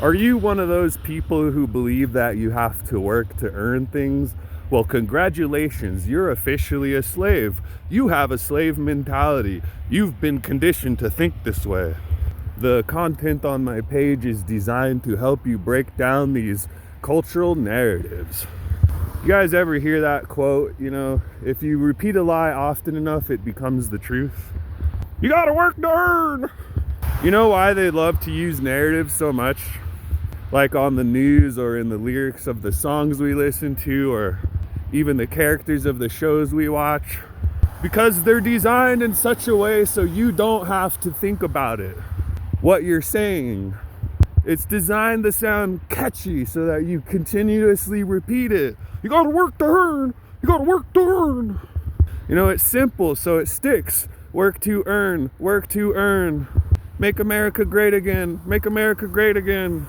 Are you one of those people who believe that you have to work to earn things? Well, congratulations, you're officially a slave. You have a slave mentality. You've been conditioned to think this way. The content on my page is designed to help you break down these cultural narratives. You guys ever hear that quote, if you repeat a lie often enough, it becomes the truth? You gotta work to earn! You know why they love to use narratives so much? Like on the news or in the lyrics of the songs we listen to or even the characters of the shows we watch. Because they're designed in such a way so you don't have to think about it. What you're saying. It's designed to sound catchy so that you continuously repeat it. You gotta work to earn. You gotta work to earn. It's simple so it sticks. Work to earn. Work to earn. Make America great again. Make America great again.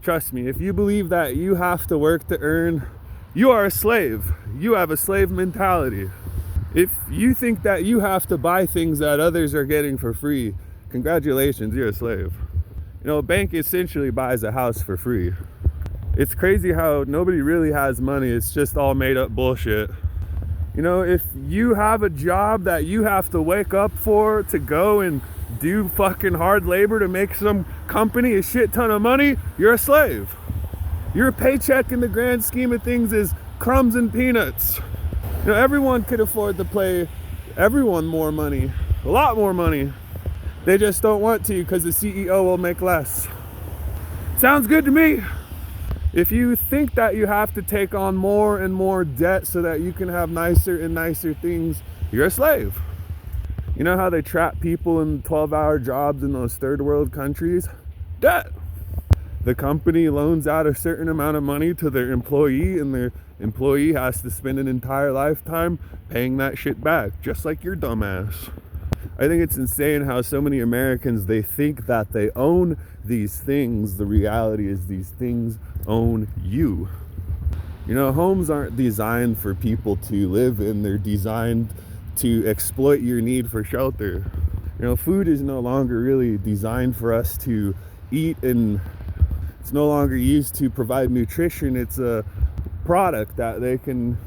Trust me, if you believe that you have to work to earn, you are a slave. You have a slave mentality. If you think that you have to buy things that others are getting for free, congratulations, you're a slave. A bank essentially buys a house for free. It's crazy how nobody really has money. It's just all made up bullshit. If you have a job that you have to wake up for to go and do fucking hard labor to make some company a shit ton of money, you're a slave. Your paycheck in the grand scheme of things is crumbs and peanuts. Everyone could afford to pay everyone more money, a lot more money. They just don't want to because the CEO will make less. Sounds good to me. If you think that you have to take on more and more debt so that you can have nicer and nicer things, you're a slave. You know how they trap people in 12-hour jobs in those third world countries? Debt. The company loans out a certain amount of money to their employee, and their employee has to spend an entire lifetime paying that shit back, just like your dumbass. I think it's insane how so many Americans, they think that they own these things. The reality is these things own you. Homes aren't designed for people to live in. They're designed to exploit your need for shelter. Food is no longer really designed for us to eat, and it's no longer used to provide nutrition. It's a product that they can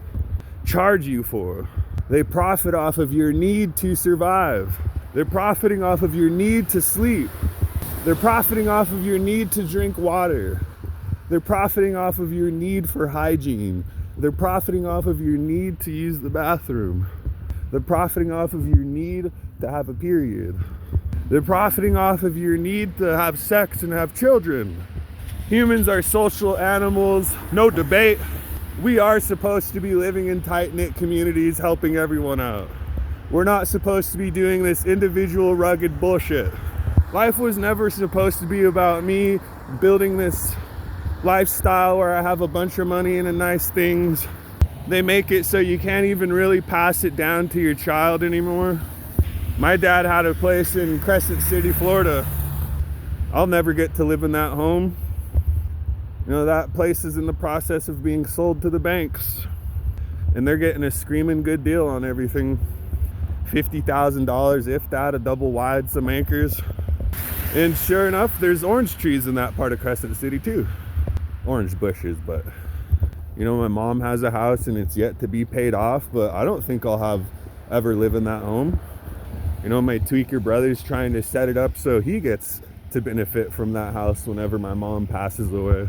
charge you for. They profit off of your need to survive. They're profiting off of your need to sleep. They're profiting off of your need to drink water. They're profiting off of your need for hygiene. They're profiting off of your need to use the bathroom. They're profiting off of your need to have a period. They're profiting off of your need to have sex and have children. Humans are social animals, no debate. We are supposed to be living in tight-knit communities, helping everyone out. We're not supposed to be doing this individual rugged bullshit. Life was never supposed to be about me building this lifestyle where I have a bunch of money and nice things. They make it so you can't even really pass it down to your child anymore. My dad had a place in Crescent City, Florida. I'll never get to live in that home. That place is in the process of being sold to the banks. And they're getting a screaming good deal on everything. $50,000, if that, a double wide, some acres. And sure enough, there's orange trees in that part of Crescent City too. Orange bushes, but my mom has a house and it's yet to be paid off, but I don't think I'll ever live in that home. My tweaker brother's trying to set it up so he gets to benefit from that house whenever my mom passes away.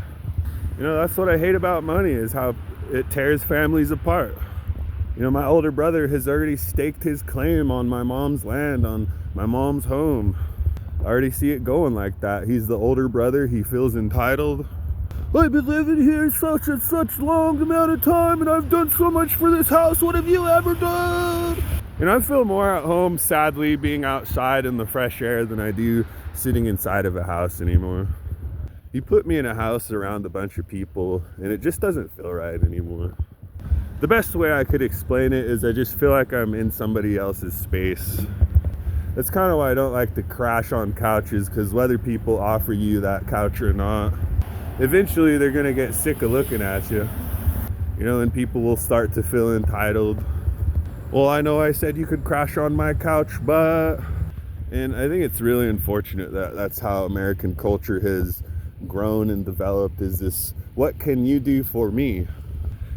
That's what I hate about money, is how it tears families apart. My older brother has already staked his claim on my mom's land, on my mom's home. I already see it going like that. He's the older brother. He feels entitled. I've been living here such and such long amount of time, and I've done so much for this house. What have you ever done? And I feel more at home, sadly, being outside in the fresh air than I do sitting inside of a house anymore. You put me in a house around a bunch of people, and it just doesn't feel right anymore. The best way I could explain it is I just feel like I'm in somebody else's space. That's kind of why I don't like to crash on couches, because whether people offer you that couch or not, eventually they're going to get sick of looking at you. And people will start to feel entitled. Well, I know I said you could crash on my couch, but... And I think it's really unfortunate that that's how American culture has grown and developed is this, what can you do for me?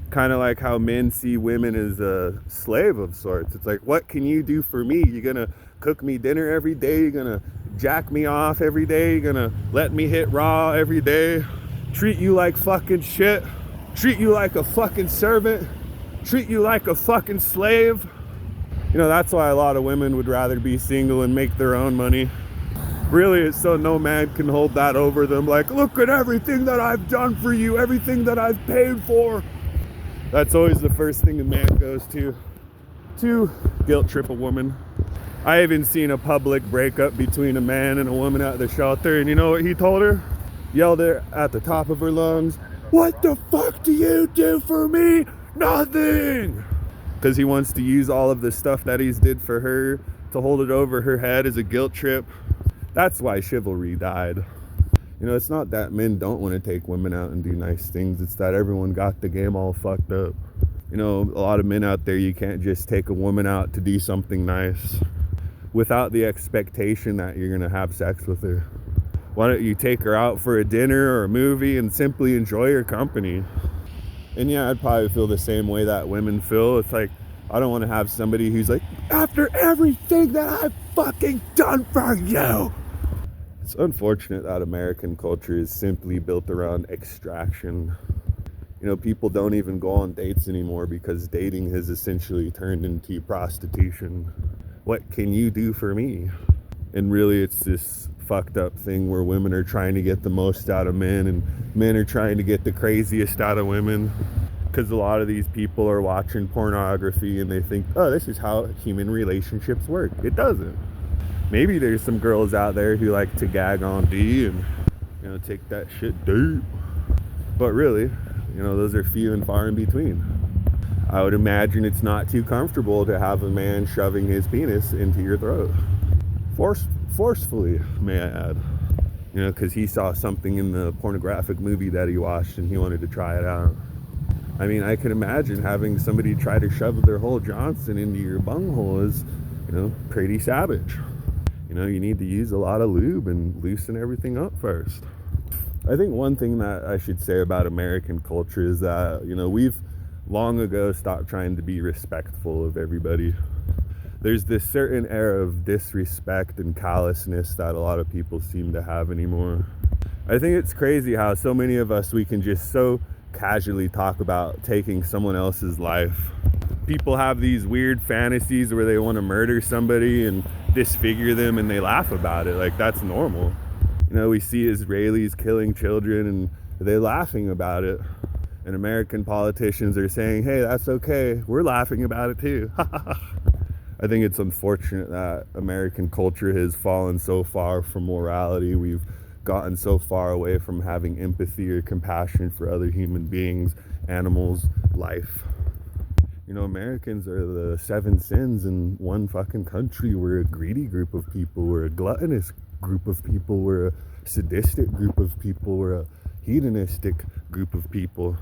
Kind of like how men see women as a slave of sorts. It's like, what can you do for me? You're gonna cook me dinner every day? You're gonna jack me off every day? You're gonna let me hit raw every day? Treat you like fucking shit? Treat you like a fucking servant? Treat you like a fucking slave? You know, that's why a lot of women would rather be single and make their own money. Really, it's so no man can hold that over them. Like, look at everything that I've done for you, everything that I've paid for. That's always the first thing a man goes to guilt trip a woman. I even seen a public breakup between a man and a woman at the shelter, and you know what he told her? Yelled at the top of her lungs, "What the fuck do you do for me? Nothing!" Because he wants to use all of the stuff that he's did for her to hold it over her head as a guilt trip. That's why chivalry died. You know, it's not that men don't want to take women out and do nice things. It's that everyone got the game all fucked up. You know, a lot of men out there, you can't just take a woman out to do something nice without the expectation that you're going to have sex with her. Why don't you take her out for a dinner or a movie and simply enjoy her company? And yeah, I'd probably feel the same way that women feel. It's like, I don't want to have somebody who's like, after everything that I've fucking done for you. It's unfortunate that American culture is simply built around extraction. You know, people don't even go on dates anymore because dating has essentially turned into prostitution. What can you do for me? And really, it's this fucked up thing where women are trying to get the most out of men and men are trying to get the craziest out of women, because a lot of these people are watching pornography and they think, oh, this is how human relationships work. It doesn't. Maybe there's some girls out there who like to gag on D and, you know, take that shit deep. But really, you know, those are few and far in between. I would imagine it's not too comfortable to have a man shoving his penis into your throat. Forcefully, may I add. You know, because he saw something in the pornographic movie that he watched and he wanted to try it out. I mean, I can imagine having somebody try to shove their whole Johnson into your bunghole is, you know, pretty savage. You know, you need to use a lot of lube and loosen everything up first. I think one thing that I should say about American culture is that, you know, we've long ago stopped trying to be respectful of everybody. There's this certain air of disrespect and callousness that a lot of people seem to have anymore. I think it's crazy how so many of us, we can just so casually talk about taking someone else's life. People have these weird fantasies where they want to murder somebody and disfigure them and they laugh about it like that's normal. You know, we see Israelis killing children and they're laughing about it. And American politicians are saying, hey, that's okay. We're laughing about it too. I think it's unfortunate that American culture has fallen so far from morality. We've gotten so far away from having empathy or compassion for other human beings, animals, life. You know, Americans are the 7 sins in one fucking country. We're a greedy group of people. We're a gluttonous group of people. We're a sadistic group of people. We're a hedonistic group of people.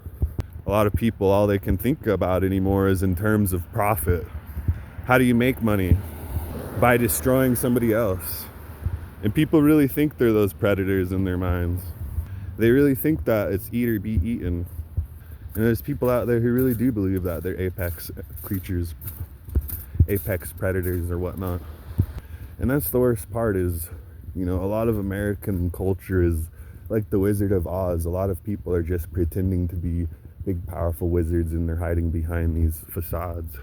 A lot of people, all they can think about anymore is in terms of profit. How do you make money? By destroying somebody else. And people really think they're those predators in their minds. They really think that it's eat or be eaten. And there's people out there who really do believe that they're apex creatures, apex predators or whatnot. And that's the worst part is, you know, a lot of American culture is like the Wizard of Oz. A lot of people are just pretending to be big, powerful wizards and they're hiding behind these facades.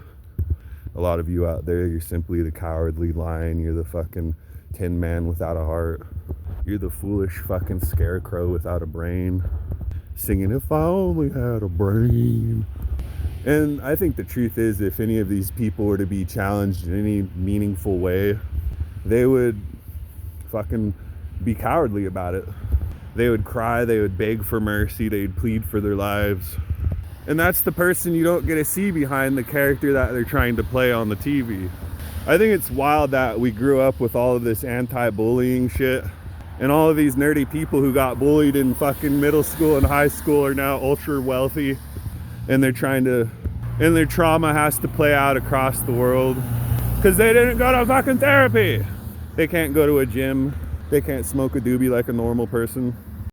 A lot of you out there, you're simply the cowardly lion. You're the fucking tin man without a heart. You're the foolish fucking scarecrow without a brain, singing, if I only had a brain. And I think the truth is, if any of these people were to be challenged in any meaningful way, they would fucking be cowardly about it. They would cry, they would beg for mercy, they'd plead for their lives. And that's the person you don't get to see behind the character that they're trying to play on the TV. I think it's wild that we grew up with all of this anti-bullying shit, and all of these nerdy people who got bullied in fucking middle school and high school are now ultra wealthy, and they're trying to, and their trauma has to play out across the world because they didn't go to fucking therapy. They can't go to a gym. They can't smoke a doobie like a normal person.